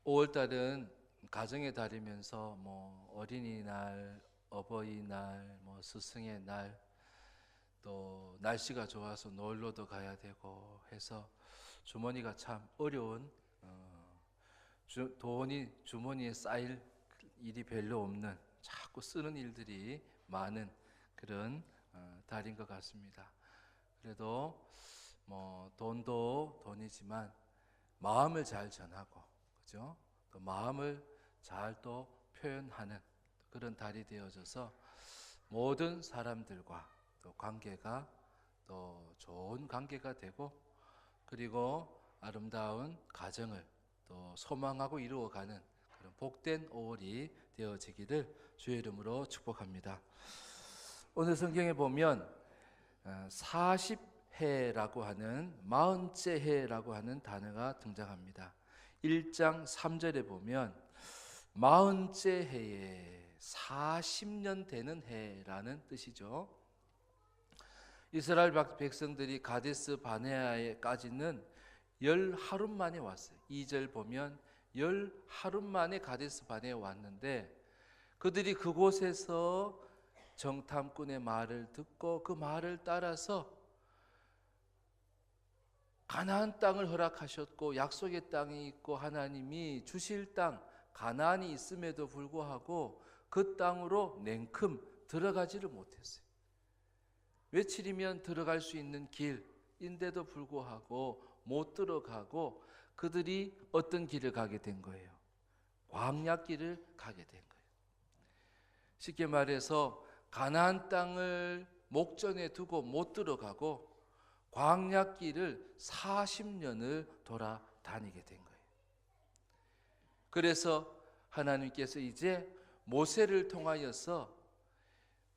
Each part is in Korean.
5월달은 가정의 달이면서 어린이날, 어버이날, 스승의 날, 또 날씨가 좋아서 놀러도 가야 되고 해서 주머니가 참 어려운, 돈이 주머니에 쌓일 일이 별로 없는, 자꾸 쓰는 일들이 많은 그런 달인 것 같습니다. 그래도 돈도 돈이지만 마음을 잘 전하고, 그죠? 또 마음을 잘 또 표현하는 그런 달이 되어져서 모든 사람들과 또 관계가 또 좋은 관계가 되고, 그리고 아름다운 가정을 또 소망하고 이루어가는 그런 복된 5월이 되어지기를 주의 이름으로 축복합니다. 오늘 성경에 보면 40해라고 하는, 40째 해라고 하는 단어가 등장합니다. 1장 3절에 보면 40째 해에 40년 되는 해라는 뜻이죠. 이스라엘 백성들이 가데스 바네아에까지는 10하루 만에 왔어요. 2절 보면 10하루 만에 가데스 바네아에 왔는데, 그들이 그곳에서 정탐꾼의 말을 듣고 그 말을 따라서 가나안 땅을 허락하셨고, 약속의 땅이 있고 하나님이 주실 땅 가나안이 있음에도 불구하고 그 땅으로 냉큼 들어가지를 못했어요. 며칠이면 들어갈 수 있는 길인데도 불구하고 못 들어가고, 그들이 어떤 길을 가게 된 거예요? 광야길을 가게 된 거예요. 쉽게 말해서 가나안 땅을 목전에 두고 못 들어가고 광야길을 40년을 돌아다니게 된 거예요. 그래서 하나님께서 이제 모세를 통하여서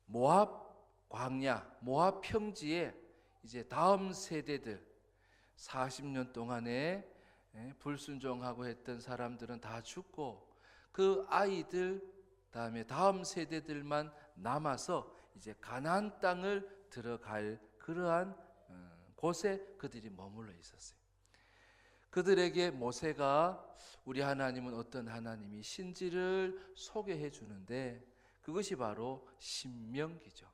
모압 광야, 모압 평지에 이제 다음 세대들, 40년 동안에 불순종하고 했던 사람들은 다 죽고, 그 아이들, 다음에 다음 세대들만 남아서 이제 가나안 땅을 들어갈 그러한 곳에 그들이 머물러 있었어요. 그들에게 모세가 우리 하나님은 어떤 하나님이신지를 소개해 주는데, 그것이 바로 신명기죠.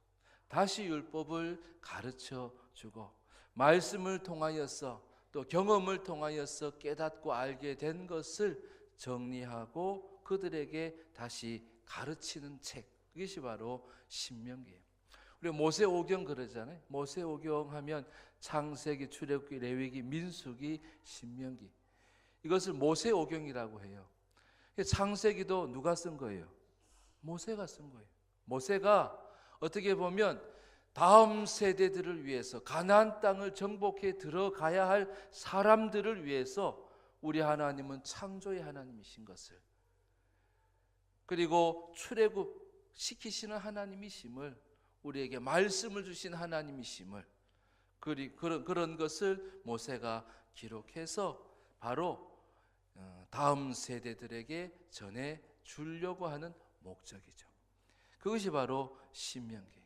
다시 율법을 가르쳐 주고, 말씀을 통하여서 또 경험을 통하여서 깨닫고 알게 된 것을 정리하고 그들에게 다시 가르치는 책, 그것이 바로 신명기예요. 우리 모세오경 그러잖아요. 모세오경 하면 창세기, 출애굽기, 레위기, 민수기, 신명기, 이것을 모세오경이라고 해요. 창세기도 누가 쓴 거예요? 모세가 쓴 거예요. 모세가 어떻게 보면 다음 세대들을 위해서, 가나안 땅을 정복해 들어가야 할 사람들을 위해서 우리 하나님은 창조의 하나님이신 것을, 그리고 출애굽 시키시는 하나님이심을, 우리에게 말씀을 주신 하나님이심을, 그런 것을 모세가 기록해서 바로 다음 세대들에게 전해 주려고 하는 목적이죠. 그것이 바로 신명기예요.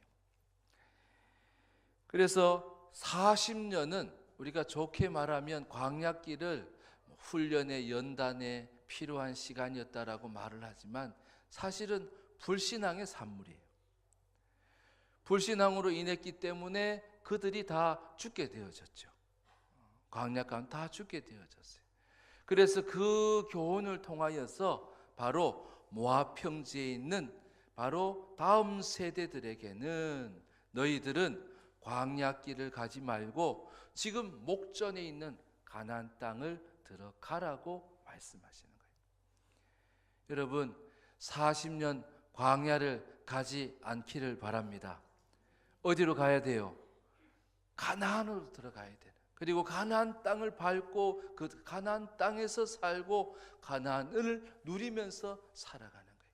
그래서 40년은 우리가 좋게 말하면 광야길을 훈련의 연단에 필요한 시간이었다라고 말을 하지만, 사실은 불신앙의 산물이에요. 불신앙으로 인했기 때문에 그들이 다 죽게 되어졌죠. 광야 가운데 다 죽게 되어졌어요. 그래서 그 교훈을 통하여서 바로 모압 평지에 있는 바로 다음 세대들에게는, 너희들은 광야길을 가지 말고 지금 목전에 있는 가나안 땅을 들어가라고 말씀하시는 거예요. 여러분, 40년 광야를 가지 않기를 바랍니다. 어디로 가야 돼요? 가나안으로 들어가야 돼요. 그리고 가나안 땅을 밟고 그 가나안 땅에서 살고 가나안을 누리면서 살아가는 거예요.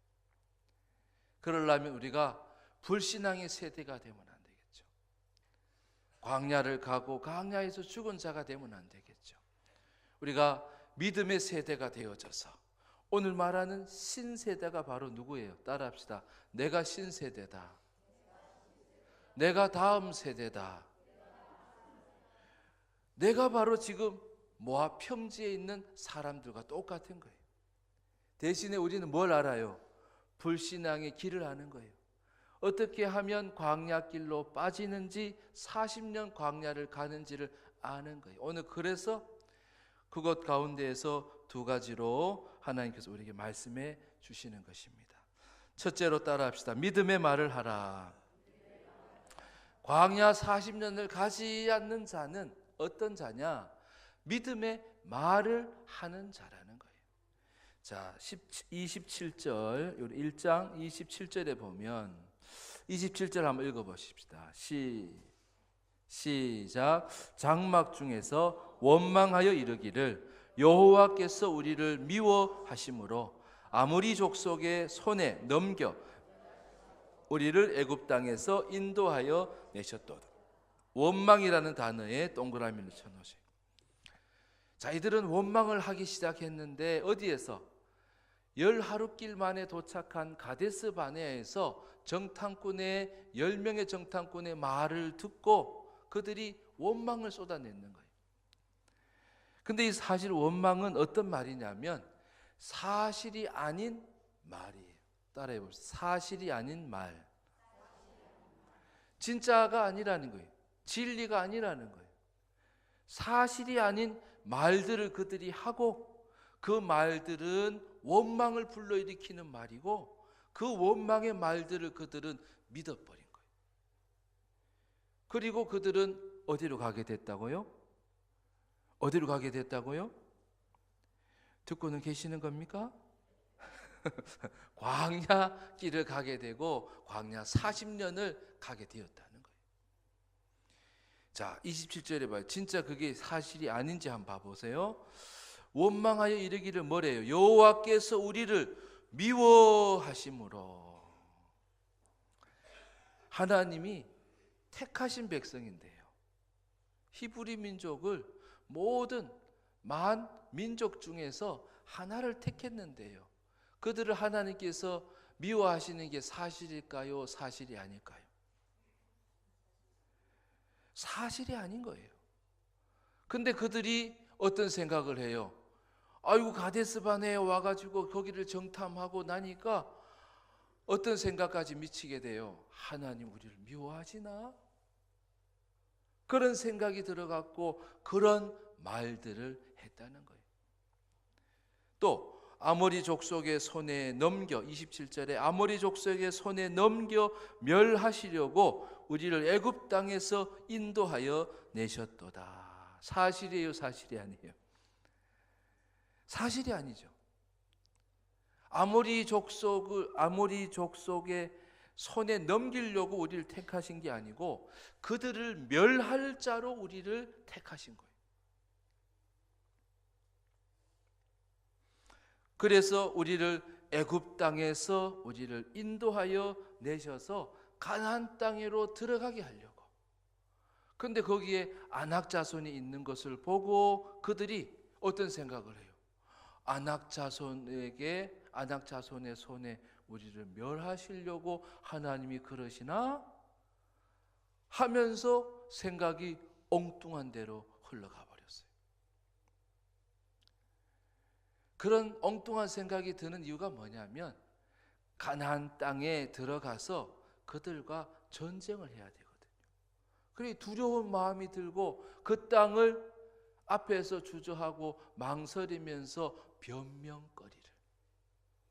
그러려면 우리가 불신앙의 세대가 되면 안 되겠죠. 광야를 가고 광야에서 죽은 자가 되면 안 되겠죠. 우리가 믿음의 세대가 되어져서, 오늘 말하는 신세대가 바로 누구예요? 따라합시다. 내가 신세대다. 내가 다음 세대다. 내가 바로 지금 모압 평지에 있는 사람들과 똑같은 거예요. 대신에 우리는 뭘 알아요? 불신앙의 길을 아는 거예요. 어떻게 하면 광야길로 빠지는지 40년 광야를 가는지를 아는 거예요. 오늘 그래서 그것 가운데에서 두 가지로 하나님께서 우리에게 말씀해 주시는 것입니다. 첫째로 따라합시다. 믿음의 말을 하라. 광야 40년을 가지 않는 자는 어떤 자냐? 믿음의 말을 하는 자라는 거예요. 자, 27절, 우리 1장 27절에 보면 27절 한번 읽어보십시다. 시작. 장막 중에서 원망하여 이르기를 여호와께서 우리를 미워하심으로 아모리 족속의 손에 넘겨 우리를 애굽 땅에서 인도하여 내셨도다. 원망이라는 단어에 동그라미를 쳐놓으세요. 자, 이들은 원망을 하기 시작했는데 어디에서? 10하루길 만에 도착한 가데스 바네아에서 정탐꾼의 10명의 정탐꾼의 말을 듣고 그들이 원망을 쏟아내는 거예요. 근데 이 사실 원망은 어떤 말이냐면 사실이 아닌 말이에요. 따라해 봅시다. 사실이 아닌 말. 진짜가 아니라는 거예요. 진리가 아니라는 거예요. 사실이 아닌 말들을 그들이 하고 그 말들은 원망을 불러일으키는 말이고 그 원망의 말들을 그들은 믿어버린 거예요. 그리고 그들은 어디로 가게 됐다고요? 어디로 가게 됐다고요? 듣고는 계시는 겁니까? 광야 길을 가게 되고 광야 40년을 가게 되었다는 거예요. 자, 27절에 봐요. 진짜 그게 사실이 아닌지 한번 봐보세요. 원망하여 이르기를 뭐래요? 여호와께서 우리를 미워하심으로. 하나님이 택하신 백성인데요. 히브리 민족을 모든 만 민족 중에서 하나를 택했는데요. 그들을 하나님께서 미워하시는 게 사실일까요? 사실이 아닐까요? 사실이 아닌 거예요. 근데 그들이 어떤 생각을 해요? 아이고 가데스 바네에 와가지고 거기를 정탐하고 나니까 어떤 생각까지 미치게 돼요? 하나님 우리를 미워하시나? 그런 생각이 들어갔고 그런 말들을 했다는 거예요. 또 아모리 족속의 손에 넘겨 27절에 아모리 족속의 손에 넘겨 멸하시려고 우리를 애굽 땅에서 인도하여 내셨도다. 사실이에요, 사실이 아니에요? 사실이 아니죠. 아모리 족속의 손에 넘기려고 우리를 택하신 게 아니고 그들을 멸할 자로 우리를 택하신 거예요. 그래서 우리를 애굽 땅에서 우리를 인도하여 내셔서 가나안 땅으로 들어가게 하려고. 그런데 거기에 아낙 자손이 있는 것을 보고 그들이 어떤 생각을 해요? 아낙 자손의 손에 우리를 멸하시려고 하나님이 그러시나? 하면서 생각이 엉뚱한 대로 흘러가 버렸어요. 그런 엉뚱한 생각이 드는 이유가 뭐냐면 가나안 땅에 들어가서 그들과 전쟁을 해야 되거든요. 그래 두려운 마음이 들고 그 땅을 앞에서 주저하고 망설이면서 변명거리를,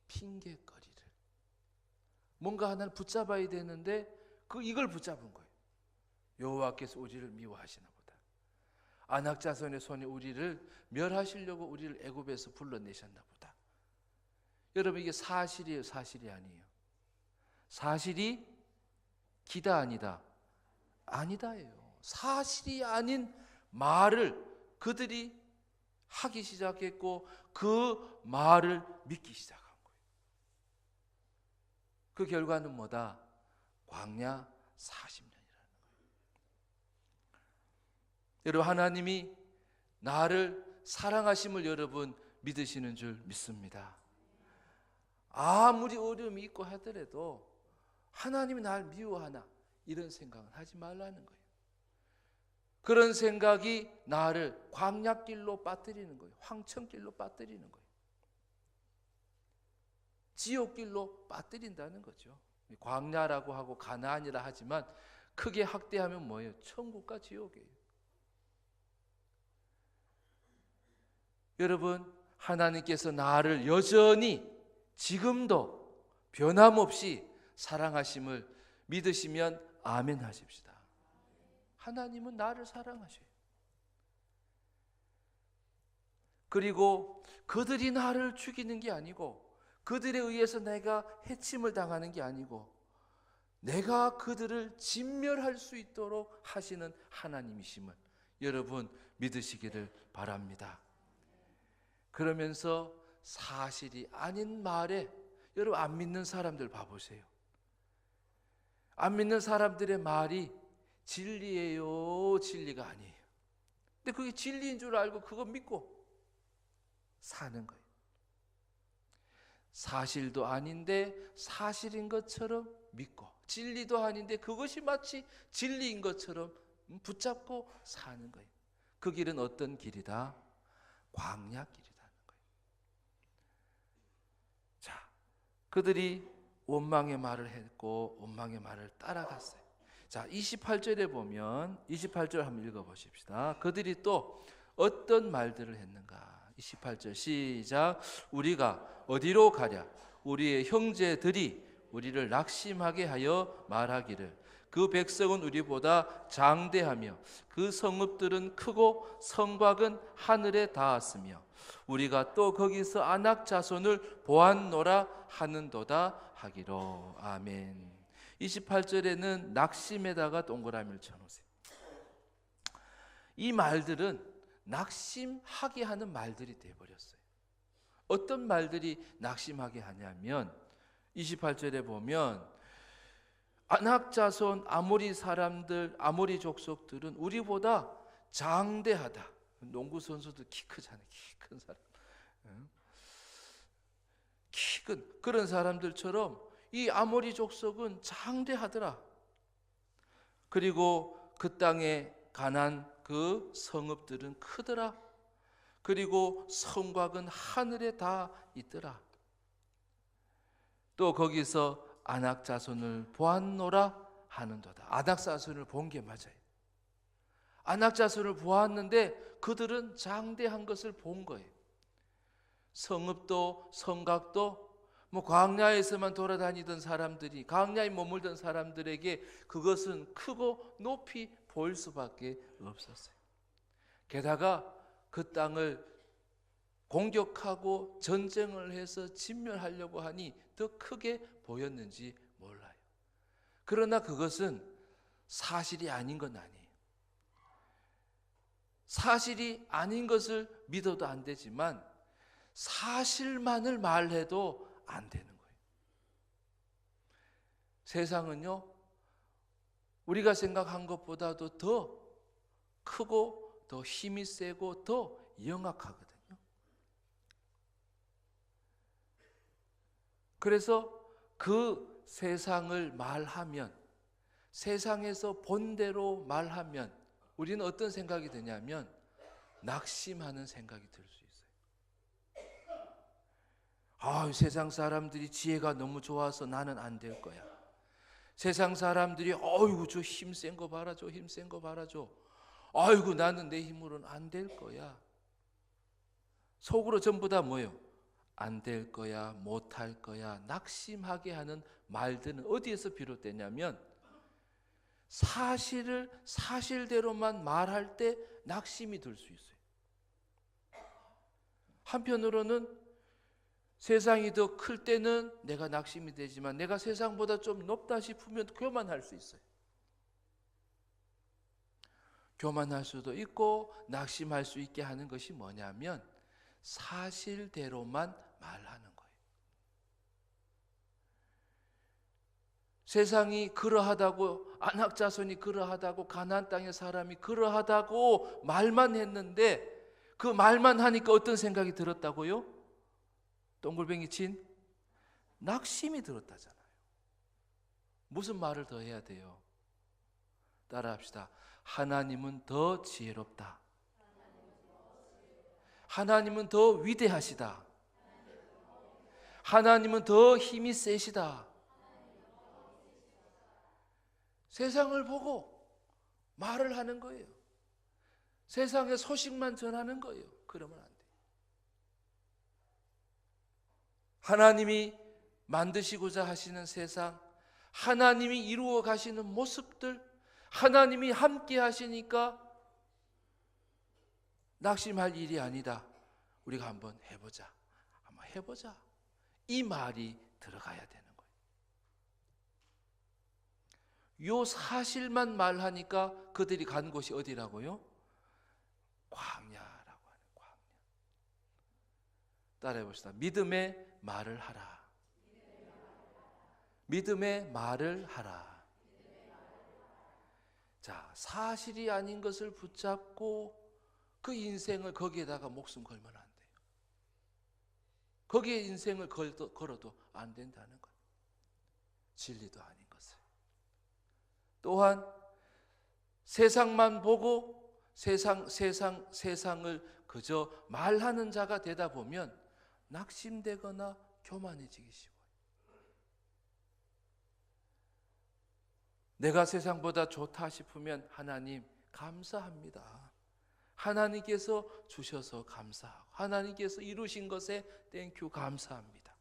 핑계거리를, 뭔가 하나를 붙잡아야 되는데 이걸 붙잡은 거예요. 여호와께서 우리를 미워하시나 보다. 아낙 자손의 손에 우리를 멸하시려고 우리를 애굽에서 불러내셨나 보다. 여러분 이게 사실이에요, 사실이 아니에요? 사실이 기다 아니다? 아니다예요. 사실이 아닌 말을 그들이 하기 시작했고 그 말을 믿기 시작한 거예요. 그 결과는 뭐다? 광야 40년이라는 거예요. 여러분 하나님이 나를 사랑하심을 여러분 믿으시는 줄 믿습니다. 아무리 어려움이 있고 하더라도 하나님이 나를 미워하나 이런 생각은 하지 말라는 거예요. 그런 생각이 나를 광야길로 빠뜨리는 거예요. 황천길로 빠뜨리는 거예요. 지옥길로 빠뜨린다는 거죠. 광야라고 하고 가나안이라 하지만 크게 확대하면 뭐예요? 천국과 지옥이에요. 여러분, 하나님께서 나를 여전히 지금도 변함없이 사랑하심을 믿으시면 아멘 하십시다. 하나님은 나를 사랑하셔요. 그리고 그들이 나를 죽이는 게 아니고, 그들에 의해서 내가 해침을 당하는 게 아니고, 내가 그들을 진멸할 수 있도록 하시는 하나님이심을 여러분 믿으시기를 바랍니다. 그러면서 사실이 아닌 말에, 여러분 안 믿는 사람들 봐보세요. 안 믿는 사람들의 말이 진리예요, 진리가 아니에요. 근데 그게 진리인 줄 알고 그거 믿고 사는 거예요. 사실도 아닌데 사실인 것처럼 믿고, 진리도 아닌데 그것이 마치 진리인 것처럼 붙잡고 사는 거예요. 그 길은 어떤 길이다? 광야 길이라는 거예요. 자, 그들이 원망의 말을 했고 원망의 말을 따라갔어요. 자, 28절에 보면, 28절 한번 읽어보십시다. 그들이 또 어떤 말들을 했는가? 28절 시작. 우리가 어디로 가랴? 우리의 형제들이 우리를 낙심하게 하여 말하기를 그 백성은 우리보다 장대하며 그 성읍들은 크고 성곽은 하늘에 닿았으며 우리가 또 거기서 아낙 자손을 보았노라 하는도다 하기로. 아멘. 28절에는 낙심에다가 동그라미를 쳐놓으세요. 이 말들은 낙심하게 하는 말들이 되어버렸어요. 어떤 말들이 낙심하게 하냐면 28절에 보면 아낙 자손 아모리 사람들, 아모리 족속들은 우리보다 장대하다. 농구 선수들 키 크잖아요. 키 큰 사람, 키 큰 그런 사람들처럼 이 아모리 족속은 장대하더라. 그리고 그 땅에 가난 그 성읍들은 크더라. 그리고 성곽은 하늘에 다 있더라. 또 거기서 아낙 자손을 보았노라 하는도다. 아낙 자손을 본 게 맞아요. 아낙 자손을 보았는데 그들은 장대한 것을 본 거예요. 성읍도 성곽도 뭐 광야에서만 돌아다니던 사람들이, 광야에 머물던 사람들에게 그것은 크고 높이 보일 수밖에 없었어요. 게다가 그 땅을 공격하고 전쟁을 해서 진멸하려고 하니 더 크게 보였는지 몰라요. 그러나 그것은 사실이 아닌 건 아니에요. 사실이 아닌 것을 믿어도 안 되지만 사실만을 말해도 안 되는 거예요. 세상은요, 우리가 생각한 것보다도 더 크고 더 힘이 세고 더 영악하거든요. 그래서 그 세상을 말하면, 세상에서 본 대로 말하면 우리는 어떤 생각이 드냐면 낙심하는 생각이 들 수 있어요. 세상 사람들이 지혜가 너무 좋아서 나는 안 될 거야. 세상 사람들이 어이구 저 힘센 거 봐라, 저 힘센 거 봐라, 저 아이고 나는 내 힘으로는 안 될 거야. 속으로 전부 다 뭐예요? 안 될 거야, 못 할 거야, 낙심하게 하는 말들은 어디에서 비롯되냐면 사실을 사실대로만 말할 때 낙심이 들 수 있어요. 한편으로는 세상이 더 클 때는 내가 낙심이 되지만 내가 세상보다 좀 높다 싶으면 교만할 수 있어요. 교만할 수도 있고 낙심할 수 있게 하는 것이 뭐냐면 사실대로만 말하는 거예요. 세상이 그러하다고, 아낙 자손이 그러하다고, 가나안 땅의 사람이 그러하다고 말만 했는데 그 말만 하니까 어떤 생각이 들었다고요? 동글뱅이 친 낙심이 들었다잖아요. 무슨 말을 더 해야 돼요? 따라합시다. 하나님은 더 지혜롭다. 하나님은 더 위대하시다. 하나님은 더 힘이 세시다. 세상을 보고 말을 하는 거예요. 세상의 소식만 전하는 거예요. 그러면 안 돼요. 하나님이 만드시고자 하시는 세상, 하나님이 이루어 가시는 모습들, 하나님이 함께 하시니까 낙심할 일이 아니다. 우리가 한번 해보자. 한번 해보자. 이 말이 들어가야 되는 거예요. 요 사실만 말하니까 그들이 간 곳이 어디라고요? 광야라고 하는 광야. 따라해 봅시다. 믿음의 말을 하라. 믿음의 말을 하라. 자, 사실이 아닌 것을 붙잡고 그 인생을 거기에다가 목숨 걸면 안 돼요. 거기에 인생을 걸어도 안 된다는 거예요. 진리도 아닌 것을. 또한 세상만 보고 세상을 그저 말하는 자가 되다 보면 낙심되거나 교만해지기 쉬워요. 내가 세상보다 좋다 싶으면 하나님 감사합니다. 하나님께서 주셔서 감사하고 하나님께서 이루신 것에 땡큐 감사합니다.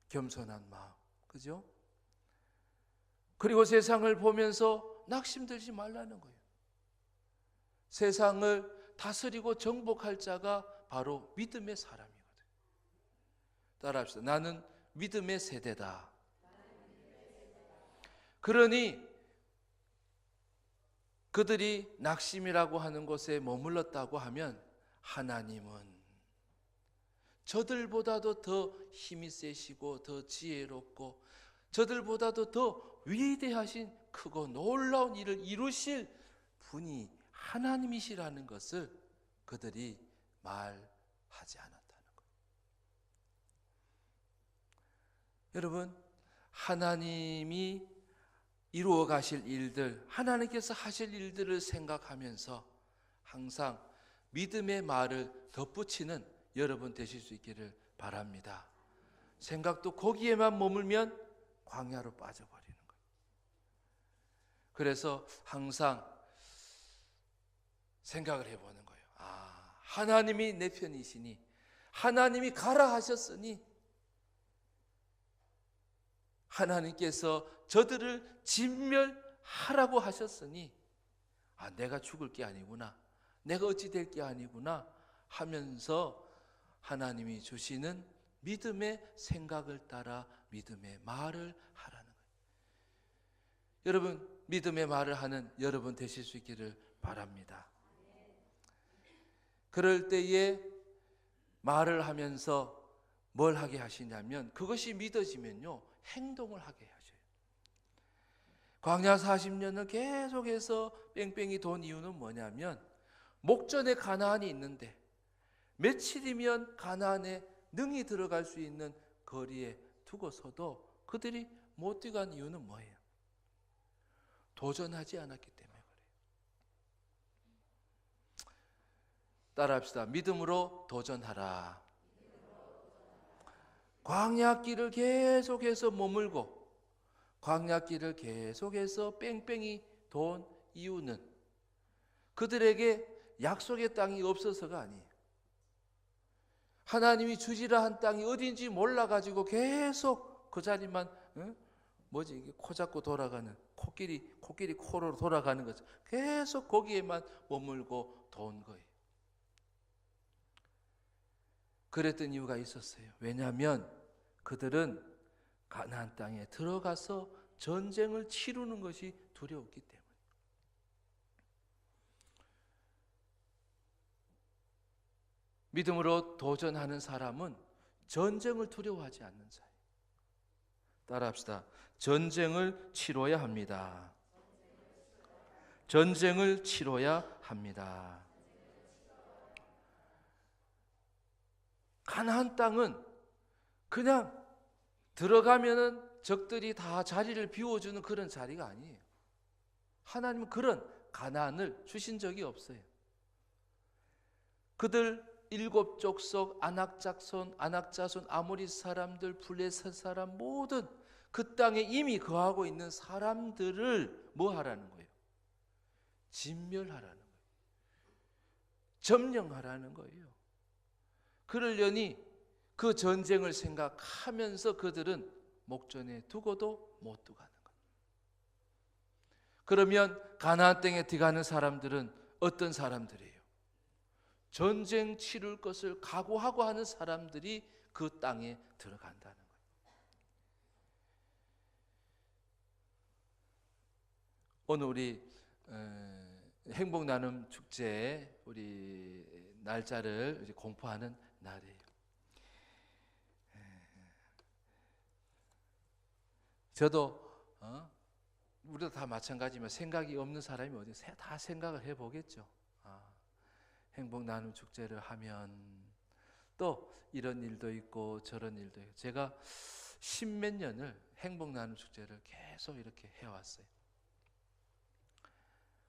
겸손한 마음, 그죠? 그리고 세상을 보면서 낙심들지 말라는 거예요. 세상을 다스리고 정복할 자가 바로 믿음의 사람이거든요. 따라합시다. 나는 믿음의 세대다. 그러니 그들이 낙심이라고 하는 곳에 머물렀다고 하면 하나님은 저들보다도 더 힘이 세시고 더 지혜롭고 저들보다도 더 위대하신 크고 놀라운 일을 이루실 분이 하나님이시라는 것을 그들이 말하지 않았다는 거예요. 여러분, 하나님이 이루어 가실 일들, 하나님께서 하실 일들을 생각하면서 항상 믿음의 말을 덧붙이는 여러분 되실 수 있기를 바랍니다. 생각도 거기에만 머물면 광야로 빠져버리는 거예요. 그래서 항상 생각을 해보는 거예요. 아, 하나님이 내 편이시니, 하나님이 가라 하셨으니 하나님께서 저들을 진멸하라고 하셨으니 아, 내가 죽을 게 아니구나, 내가 어찌 될 게 아니구나 하면서 하나님이 주시는 믿음의 생각을 따라 믿음의 말을 하라는 거예요. 여러분, 믿음의 말을 하는 여러분 되실 수 있기를 바랍니다. 그럴 때에 말을 하면서 뭘 하게 하시냐면 그것이 믿어지면요 행동을 하게 하셔요. 광야 40년을 계속해서 뺑뺑이 돈 이유는 뭐냐면 목전에 가나안이 있는데 며칠이면 가나안에 능히 들어갈 수 있는 거리에 두고서도 그들이 못 들어간 이유는 뭐예요? 도전하지 않았기 때문에 그래요. 따라합시다. 믿음으로 도전하라. 광야길을 계속해서 머물고 광야길을 계속해서 뺑뺑이 돈 이유는 그들에게 약속의 땅이 없어서가 아니에요. 하나님이 주시라 한 땅이 어딘지 몰라가지고 계속 그 자리만 뭐지 이게 코 잡고 돌아가는 코끼리 코로 돌아가는 거죠. 계속 거기에만 머물고 돈 거예요. 그랬던 이유가 있었어요. 왜냐하면 그들은 가나안 땅에 들어가서 전쟁을 치르는 것이 두려웠기 때문에. 믿음으로 도전하는 사람은 전쟁을 두려워하지 않는 자예요. 따라합시다. 전쟁을 치러야 합니다. 전쟁을 치러야 합니다. 가나안 땅은 그냥 들어가면은 적들이 다 자리를 비워주는 그런 자리가 아니에요. 하나님은 그런 가나안을 주신 적이 없어요. 그들 일곱 족속 안악자손 아모리 사람들, 블레셋 사람 모든 그 땅에 이미 거하고 있는 사람들을 뭐 하라는 거예요? 진멸하라는 거예요. 점령하라는 거예요. 그러려니 그 전쟁을 생각하면서 그들은 목전에 두고도 못 두고 하는 거예요. 그러면 가나안 땅에 들어가는 사람들은 어떤 사람들이에요? 전쟁 치를 것을 각오하고 하는 사람들이 그 땅에 들어간다는 거예요. 오늘 우리 행복 나눔 축제 우리 날짜를 이제 공포하는 날이에요. 저도 우리도 다 마찬가지지만 생각이 없는 사람이 어디 다 생각을 해보겠죠. 행복 나눔 축제를 하면 또 이런 일도 있고 저런 일도 있고, 제가 십몇 년을 행복 나눔 축제를 계속 이렇게 해왔어요.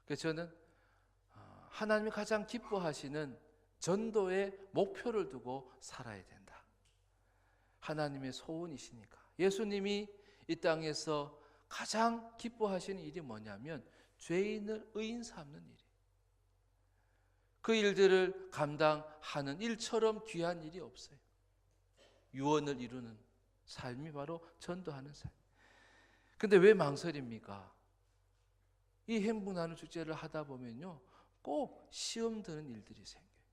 그래서 저는 하나님이 가장 기뻐하시는 전도의 목표를 두고 살아야 된다. 하나님의 소원이시니까. 예수님이 이 땅에서 가장 기뻐하시는 일이 뭐냐면 죄인을 의인 삼는 일이에요. 그 일들을 감당하는 일처럼 귀한 일이 없어요. 유언을 이루는 삶이 바로 전도하는 삶. 근데 왜 망설입니까? 이 행복 나눔 축제를 하다 보면요, 꼭 시험 드는 일들이 생겨요.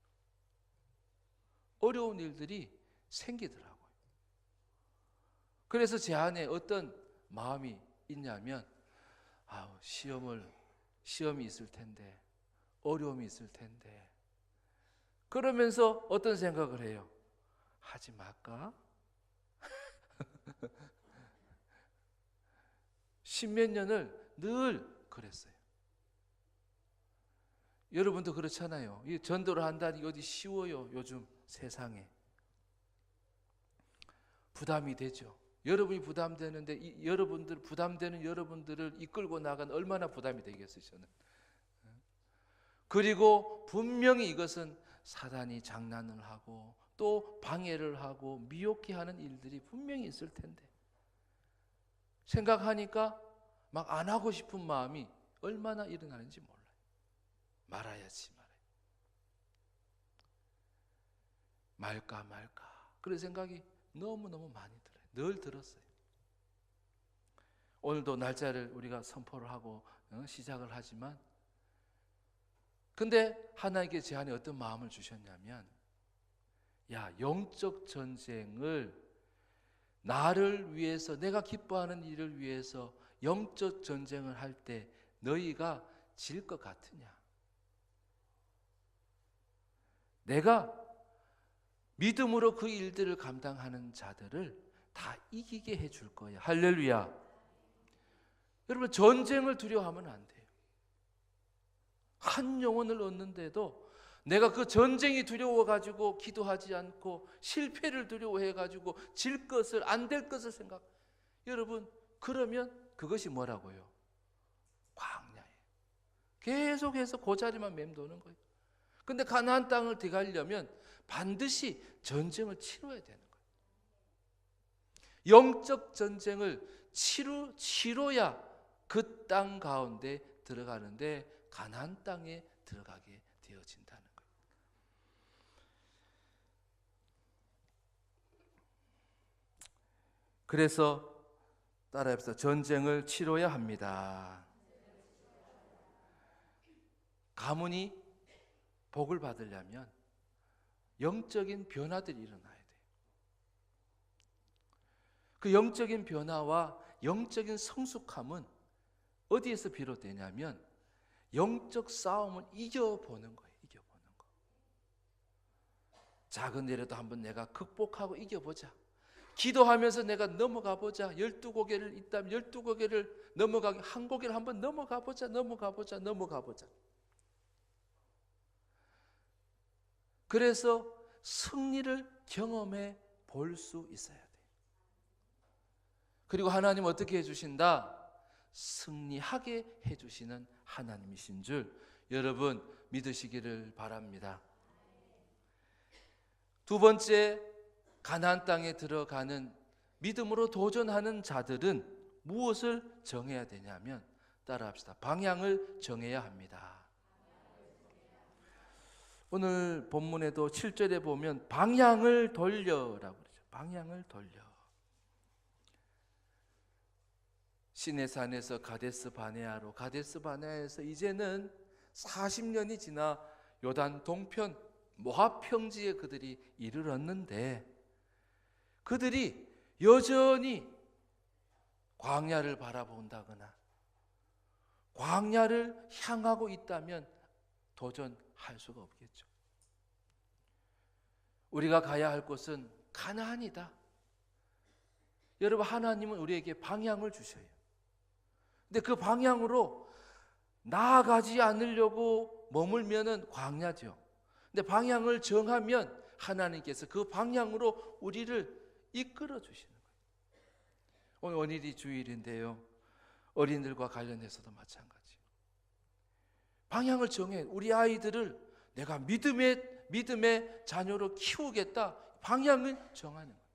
어려운 일들이 생기더라고요. 그래서 제 안에 어떤 마음이 있냐면, 시험이 있을 텐데, 어려움이 있을 텐데, 그러면서 어떤 생각을 해요? 하지 말까? 십몇 년을 늘 그랬어요. 여러분도 그렇잖아요. 이 전도를 한다니 어디 쉬워요? 요즘 세상에 부담이 되죠. 여러분이 부담되는데 여러분들 부담되는 여러분들을 이끌고 나간 얼마나 부담이 되겠어요, 저는. 그리고 분명히 이것은 사단이 장난을 하고 또 방해를 하고 미혹해 하는 일들이 분명히 있을 텐데, 생각하니까 막 안 하고 싶은 마음이 얼마나 일어나는지 몰라요. 말아야지 말까 그런 생각이 너무너무 많이 들어요. 늘 들었어요. 오늘도 날짜를 우리가 선포를 하고 시작을 하지만, 근데 하나님께 제 안에 어떤 마음을 주셨냐면, 영적 전쟁을 나를 위해서, 내가 기뻐하는 일을 위해서 영적 전쟁을 할 때 너희가 질 것 같으냐? 내가 믿음으로 그 일들을 감당하는 자들을 다 이기게 해줄 거야. 할렐루야. 여러분, 전쟁을 두려워하면 안 돼요. 한 영혼을 얻는데도 내가 그 전쟁이 두려워가지고 기도하지 않고 실패를 두려워해가지고 질 것을, 안 될 것을 생각. 여러분, 그러면 그것이 뭐라고요? 광야예요. 계속해서 그 자리만 맴도는 거예요. 근데 가나안 땅을 들어가려면 반드시 전쟁을 치러야 되는 거예요. 영적 전쟁을 치러야 그 땅 가운데 들어가는데, 가나안 땅에 들어가게 되어진다는 거예요. 그래서 따라해서 전쟁을 치러야 합니다. 가문이 복을 받으려면 영적인 변화들이 일어나야 돼요. 그 영적인 변화와 영적인 성숙함은 어디에서 비롯되냐면 영적 싸움을 이겨보는 거예요. 이겨보는 거. 작은 일에도 한번 내가 극복하고 이겨보자. 기도하면서 내가 넘어가 보자. 12고개를 있다면 12고개를 넘어가게, 한 고개를 한번 넘어가 보자. 그래서 승리를 경험해 볼 수 있어야 돼요. 그리고 하나님 어떻게 해주신다? 승리하게 해주시는 하나님이신 줄 여러분 믿으시기를 바랍니다. 두 번째, 가나안 땅에 들어가는 믿음으로 도전하는 자들은 무엇을 정해야 되냐면, 따라합시다. 방향을 정해야 합니다. 오늘 본문에도 7절에 보면 방향을 돌려라고 그러죠. 방향을 돌려. 시내산에서 가데스 바네아로, 가데스 바네아에서 이제는 40년이 지나 요단 동편 모압 평지에 그들이 이르렀는데, 그들이 여전히 광야를 바라본다거나 광야를 향하고 있다면 도전할 수가 없겠죠. 우리가 가야 할 곳은 가나안이다. 여러분, 하나님은 우리에게 방향을 주셔요. 근데 그 방향으로 나아가지 않으려고 머물면은 광야죠. 근데 방향을 정하면 하나님께서 그 방향으로 우리를 이끌어 주시는 거예요. 오늘 원일이 주일인데요, 어린이들과 관련해서도 마찬가지. 방향을 정해. 우리 아이들을 내가 믿음의 자녀로 키우겠다. 방향을 정하는 거예요.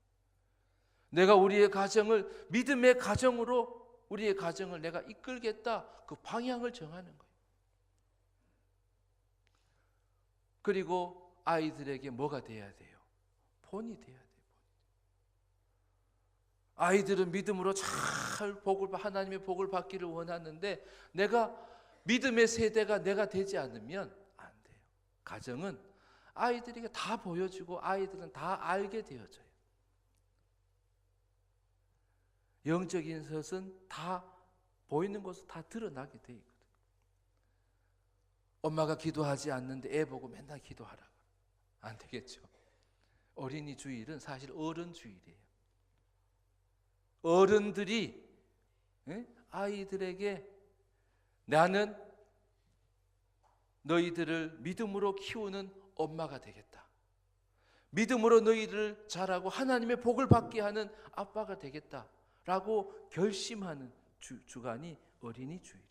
내가 우리의 가정을 믿음의 가정으로, 우리의 가정을 내가 이끌겠다. 그 방향을 정하는 거예요. 그리고 아이들에게 뭐가 돼야 돼요? 본이 돼야 돼요. 아이들은 믿음으로 잘 하나님의 복을 받기를 원하는데, 내가 믿음의 세대가 내가 되지 않으면 안 돼요. 가정은 아이들에게 다 보여주고 아이들은 다 알게 되어져요. 영적인 것은 다 보이는 것은 다 드러나게 돼 있거든요. 엄마가 기도하지 않는데 애 보고 맨날 기도하라고. 안 되겠죠. 어린이 주일은 사실 어른 주일이에요. 어른들이 아이들에게 나는 너희들을 믿음으로 키우는 엄마가 되겠다. 믿음으로 너희를 자라고 하나님의 복을 받게 하는 아빠가 되겠다라고 결심하는 주간이 어린이 주일이에요.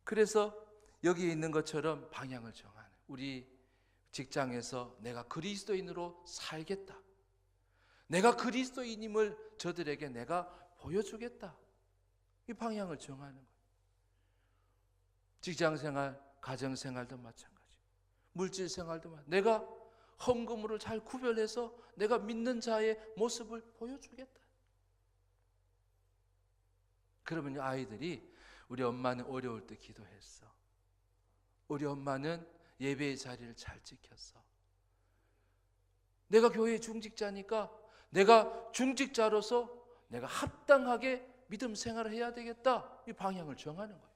그래서 여기 있는 것처럼 방향을 정하는, 우리 직장에서 내가 그리스도인으로 살겠다. 내가 그리스도인임을 저들에게 내가 보여주겠다. 이 방향을 정하는 거예요. 직장생활, 가정생활도 마찬가지. 물질생활도 마찬가지. 내가 헌금으로 잘 구별해서 내가 믿는 자의 모습을 보여주겠다. 그러면 아이들이, 우리 엄마는 어려울 때 기도했어. 우리 엄마는 예배의 자리를 잘 지켰어. 내가 교회 중직자니까 내가 중직자로서 내가 합당하게 믿음 생활을 해야 되겠다. 이 방향을 정하는 거예요.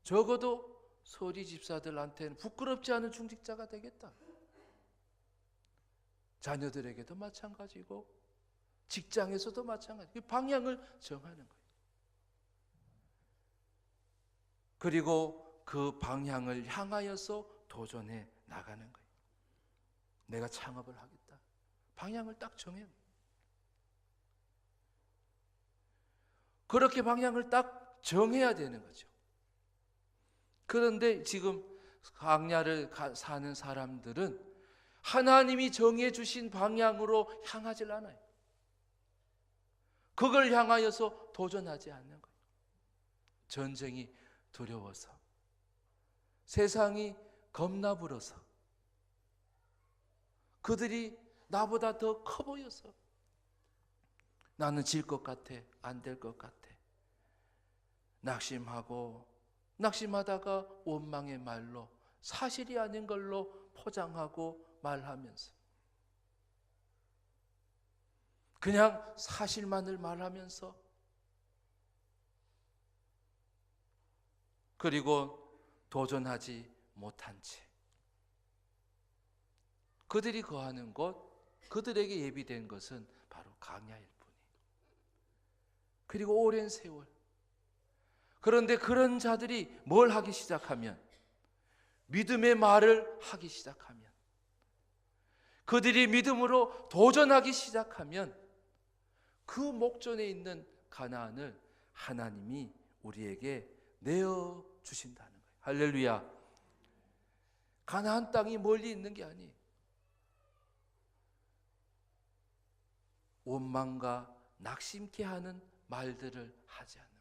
적어도 서리 집사들한테는 부끄럽지 않은 중직자가 되겠다. 자녀들에게도 마찬가지고 직장에서도 마찬가지. 이 방향을 정하는 거예요. 그리고 그 방향을 향하여서 도전해 나가는 거예요. 내가 창업을 하겠다. 방향을 딱 정해요. 그렇게 방향을 딱 정해야 되는 거죠. 그런데 지금 광야를 사는 사람들은 하나님이 정해 주신 방향으로 향하질 않아요. 그걸 향하여서 도전하지 않는 거예요. 전쟁이 두려워서, 세상이 겁나 불어서, 그들이 나보다 더 커 보여서, 나는 질 것 같아, 안 될 것 같아, 낙심하다가 원망의 말로 사실이 아닌 걸로 포장하고 말하면서, 그냥 사실만을 말하면서, 그리고 도전하지 못한 채 그들이 거하는 곳, 그들에게 예비된 것은 바로 광야일 뿐이에요. 그리고 오랜 세월. 그런데 그런 자들이 뭘 하기 시작하면, 믿음의 말을 하기 시작하면, 그들이 믿음으로 도전하기 시작하면 그 목전에 있는 가나안을 하나님이 우리에게 내어 주신다는 거예요. 할렐루야. 가나안 땅이 멀리 있는 게 아니에요. 원망과 낙심케 하는 말들을 하지 않는 거예요.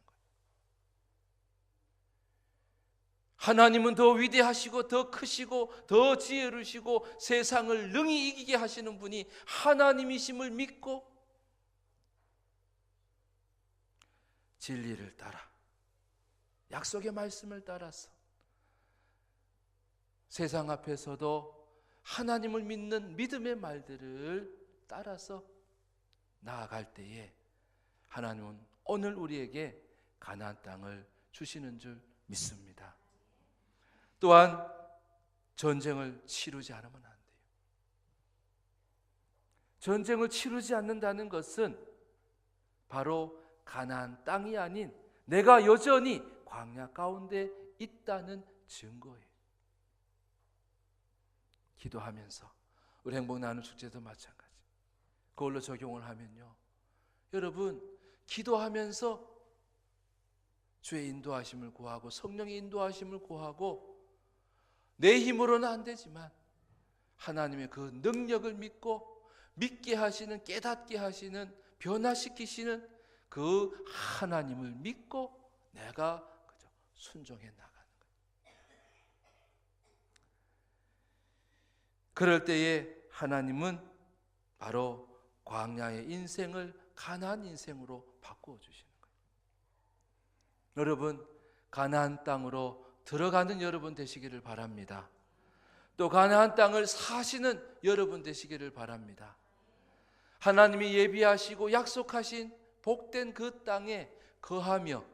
하나님은 더 위대하시고 더 크시고 더 지혜로우시고 세상을 능히 이기게 하시는 분이 하나님이심을 믿고 진리를 따라 약속의 말씀을 따라서 세상 앞에서도 하나님을 믿는 믿음의 말들을 따라서 나아갈 때에 하나님은 오늘 우리에게 가나안 땅을 주시는 줄 믿습니다. 또한 전쟁을 치르지 않으면 안 돼요. 전쟁을 치르지 않는다는 것은 바로 가나안 땅이 아닌 내가 여전히 광야 가운데 있다는 증거예요. 기도하면서 우리 행복 나누는 축제도 마찬가지. 그걸로 적용을 하면요, 여러분 기도하면서 주의 인도하심을 구하고 성령의 인도하심을 구하고 내 힘으로는 안 되지만 하나님의 그 능력을 믿고 믿게 하시는, 깨닫게 하시는, 변화시키시는 그 하나님을 믿고 내가 그저 순종해 나가는 거예요. 그럴 때에 하나님은 바로 광야의 인생을 가나안 인생으로 바꾸어 주시는 거예요. 여러분, 가나안 땅으로 들어가는 여러분 되시기를 바랍니다. 또 가나안 땅을 사시는 여러분 되시기를 바랍니다. 하나님이 예비하시고 약속하신 복된 그 땅에 거하며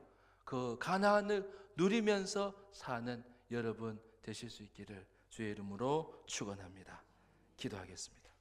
그 가나안을 누리면서 사는 여러분 되실 수 있기를 주의 이름으로 축원합니다. 기도하겠습니다.